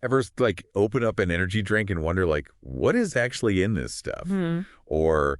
Ever like open up an energy drink and wonder like, what is actually in this stuff? Hmm. Or,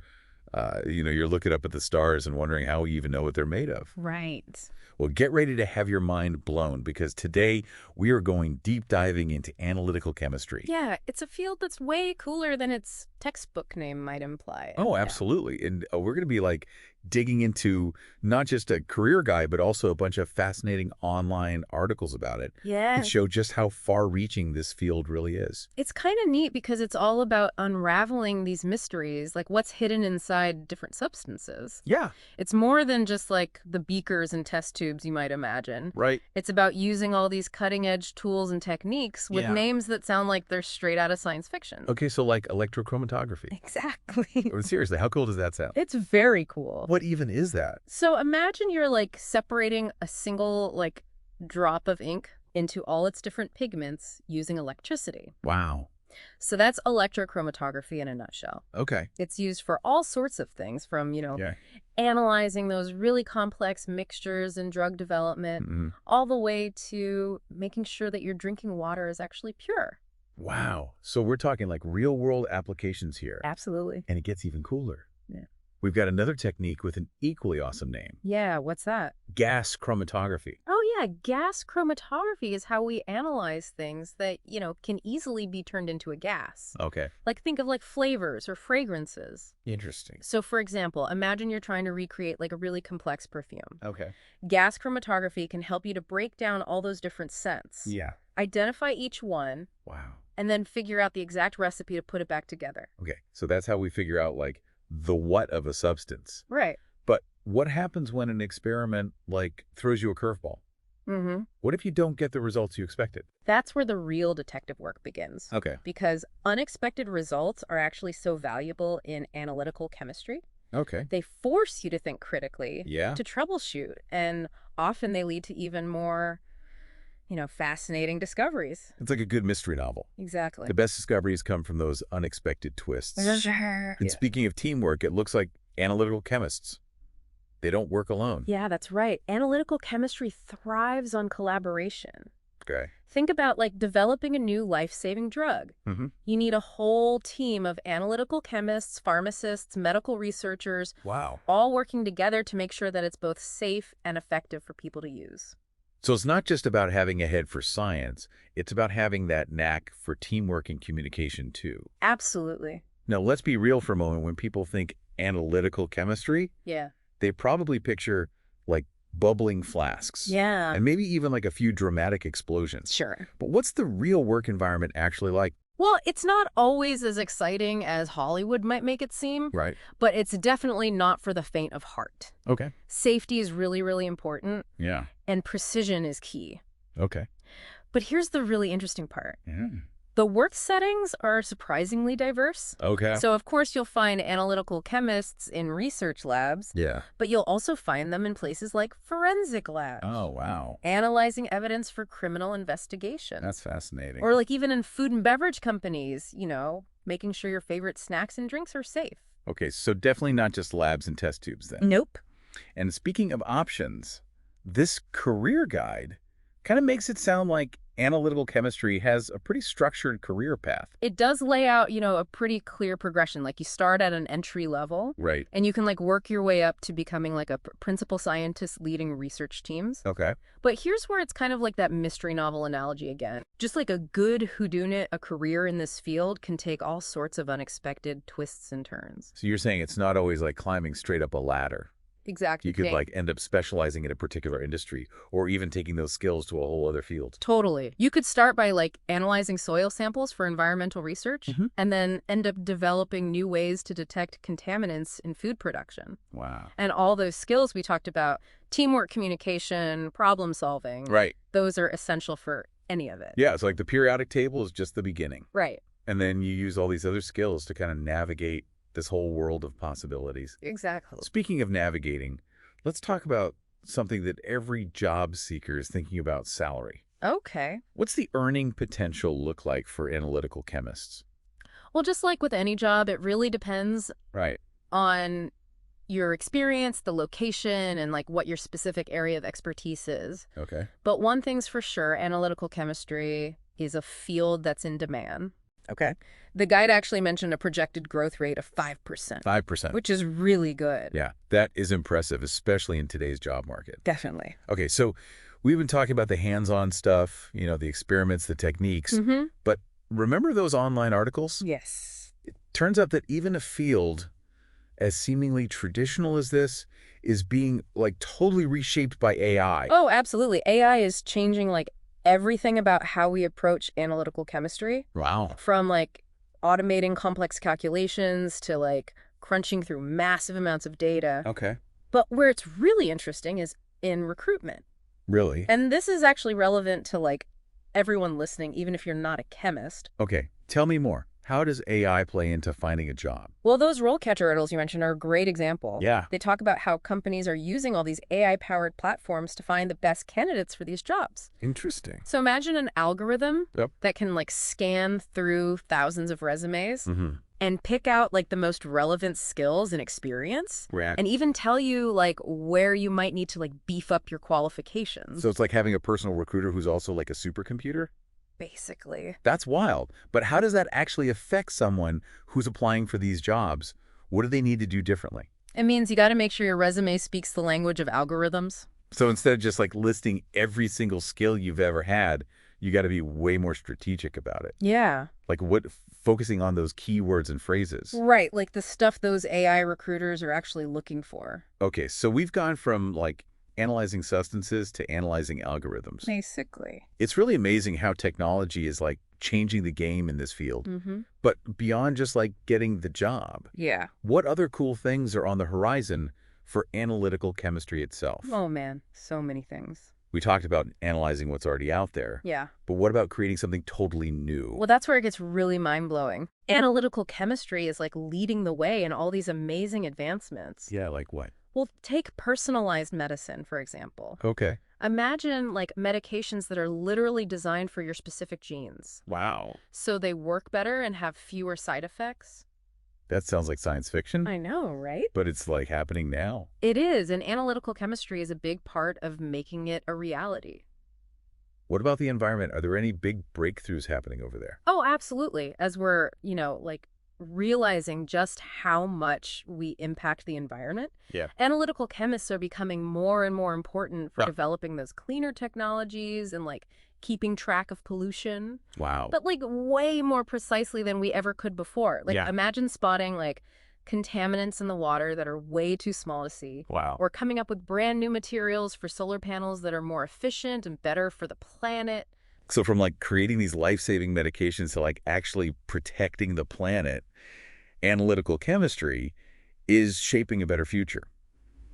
you're looking up at the stars and wondering how we even know what they're made of. Right. Well, get ready to have your mind blown because today we are going deep diving into analytical chemistry. Yeah, it's a field that's way cooler than its textbook name might imply. Oh, Yeah. absolutely. And we're going to be like digging into not just a career guide, but also a bunch of fascinating online articles about it that Yes. show just how far-reaching this field really is. It's kind of neat because it's all about unraveling these mysteries, like what's hidden inside different substances. Yeah, It's more than just like the beakers and test tubes you might imagine. right. It's about using all these cutting-edge tools and techniques with Yeah. names that sound like they're straight out of science fiction. Okay, so like electrochromatography. Exactly. Oh, seriously, how cool does that sound? It's very cool. What even is that? So imagine you're like separating a single like drop of ink into all its different pigments using electricity. Wow. So that's electrochromatography in a nutshell. Okay. It's used for all sorts of things from, Yeah. analyzing those really complex mixtures in drug development, Mm-hmm. all the way to making sure that your drinking water is actually pure. Wow. So we're talking like real-world applications here. Absolutely. And it gets even cooler. Yeah. We've got another technique with an equally awesome name, Yeah, what's that? gas chromatography. Oh, yeah, gas chromatography is how we analyze things that, can easily be turned into a gas. Okay. Like think of like flavors or fragrances. Interesting. So for example, imagine you're trying to recreate like a really complex perfume. Okay. Gas chromatography can help you to break down all those different scents, Yeah. identify each one, Wow. and then figure out the exact recipe to put it back together. Okay. So that's how we figure out like the what of a substance. Right. But what happens when an experiment like throws you a curveball? Mm-hmm. What if you don't get the results you expected? That's where the real detective work begins. Okay. Because unexpected results are actually so valuable in analytical chemistry. Okay. They force you to think critically, Yeah. to troubleshoot, and often they lead to even more, fascinating discoveries. It's like a good mystery novel. Exactly. The best discoveries come from those unexpected twists. Sure. And speaking of teamwork, it looks like analytical chemists. They don't work alone. Yeah, that's right. Analytical chemistry thrives on collaboration. Okay. Think about like developing a new life-saving drug. Mm-hmm. You need a whole team of analytical chemists, pharmacists, medical researchers, Wow. all working together to make sure that it's both safe and effective for people to use. So it's not just about having a head for science. It's about having that knack for teamwork and communication, too. Absolutely. Now, let's be real for a moment. When people think analytical chemistry, Yeah. they probably picture like bubbling flasks. Yeah. And maybe even like a few dramatic explosions. Sure. But what's the real work environment actually like? Well, it's not always as exciting as Hollywood might make it seem, Right. but it's definitely not for the faint of heart. Okay. Safety is really, really important, Yeah. and precision is key. Okay. But here's the really interesting part. Yeah. The work settings are surprisingly diverse. Okay. So, of course, you'll find analytical chemists in research labs, Yeah. but you'll also find them in places like forensic labs, Oh, wow. analyzing evidence for criminal investigation. That's fascinating. Or like even in food and beverage companies, making sure your favorite snacks and drinks are safe. Okay, so definitely not just labs and test tubes then. Nope. And speaking of options, this career guide kind of makes it sound like analytical chemistry has a pretty structured career path. It does lay out, a pretty clear progression. Like you start at an entry level Right. and you can like work your way up to becoming like a principal scientist leading research teams. Okay. But here's where it's kind of like that mystery novel analogy again. Just like a good whodunit, a career in this field can take all sorts of unexpected twists and turns. So you're saying it's not always like climbing straight up a ladder. Exactly. You could like end up specializing in a particular industry or even taking those skills to a whole other field. Totally. You could start by like analyzing soil samples for environmental research Mhm. and then end up developing new ways to detect contaminants in food production. Wow. And all those skills we talked about, teamwork, communication, problem solving, Right. those are essential for any of it. Yeah, it's like the periodic table is just the beginning. Right. And then you use all these other skills to kind of navigate this whole world of possibilities. Exactly. Speaking of navigating, let's talk about something that every job seeker is thinking about: salary. Okay. What's the earning potential look like for analytical chemists? Well, just like with any job, it really depends Right. on your experience, the location, and like what your specific area of expertise is. Okay. But one thing's for sure, analytical chemistry is a field that's in demand. Okay. The guide actually mentioned a projected growth rate of 5%, 5%. which is really good. Yeah, that is impressive, especially in today's job market. Definitely. Okay, so we've been talking about the hands-on stuff, the experiments, the techniques, but remember those online articles? Yes. It turns out that even a field as seemingly traditional as this is being totally reshaped by AI. Oh, absolutely. AI is changing everything about how we approach analytical chemistry, Wow. from automating complex calculations to crunching through massive amounts of data. Okay. But where it's really interesting is in recruitment. Really? And this is actually relevant to everyone listening, even if you're not a chemist. Okay, tell me more. How does AI play into finding a job? Well, those RoleCatcher articles you mentioned are a great example. Yeah. They talk about how companies are using all these AI-powered platforms to find the best candidates for these jobs. Interesting. So imagine an algorithm Yep. that can scan through thousands of resumes Mm-hmm. and pick out the most relevant skills and experience, React. and even tell you where you might need to beef up your qualifications. So it's like having a personal recruiter who's also like a supercomputer? Basically. That's wild. But how does that actually affect someone who's applying for these jobs? What do they need to do differently? It means you got to make sure your resume speaks the language of algorithms. So instead of just listing every single skill you've ever had, you got to be way more strategic about it. Yeah. Focusing on those keywords and phrases. Right, the stuff those AI recruiters are actually looking for. Okay, so we've gone from analyzing substances to analyzing algorithms. Basically. It's really amazing how technology is changing the game in this field. Mm-hmm. But beyond just getting the job, Yeah. what other cool things are on the horizon for analytical chemistry itself? Oh, man. So many things. We talked about analyzing what's already out there. Yeah. But what about creating something totally new? Well, that's where it gets really mind-blowing. Analytical chemistry is leading the way in all these amazing advancements. Yeah, like what? Well, take personalized medicine, for example. Okay. Imagine medications that are literally designed for your specific genes. Wow. So they work better and have fewer side effects. That sounds like science fiction. I know, right? But it's happening now. It is, and analytical chemistry is a big part of making it a reality. What about the environment? Are there any big breakthroughs happening over there? Oh, absolutely. As we're, realizing just how much we impact the environment, Yeah. analytical chemists are becoming more and more important for Yeah. developing those cleaner technologies and keeping track of pollution. Wow. But way more precisely than we ever could before. Yeah. Imagine spotting contaminants in the water that are way too small to see. Wow. Or coming up with brand new materials for solar panels that are more efficient and better for the planet. So from creating these life-saving medications to actually protecting the planet, analytical chemistry is shaping a better future.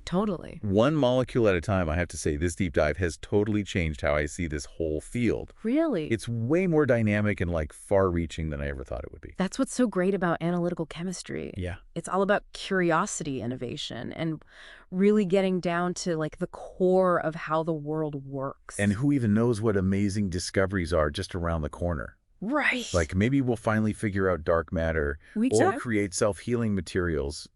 Totally. One molecule at a time, I have to say, this deep dive has totally changed how I see this whole field. Really? It's way more dynamic and far-reaching than I ever thought it would be. That's what's so great about analytical chemistry. Yeah. It's all about curiosity, innovation, and really getting down to the core of how the world works. And who even knows what amazing discoveries are just around the corner? Right. Maybe we'll finally figure out dark matter or Exactly. create self-healing materials,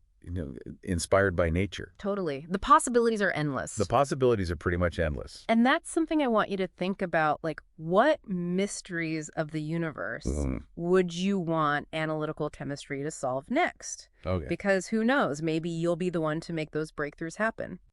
inspired by nature. Totally. The possibilities are endless. The possibilities are pretty much endless. And that's something I want you to think about, what mysteries of the universe would you want analytical chemistry to solve next? Okay. Because who knows, maybe you'll be the one to make those breakthroughs happen.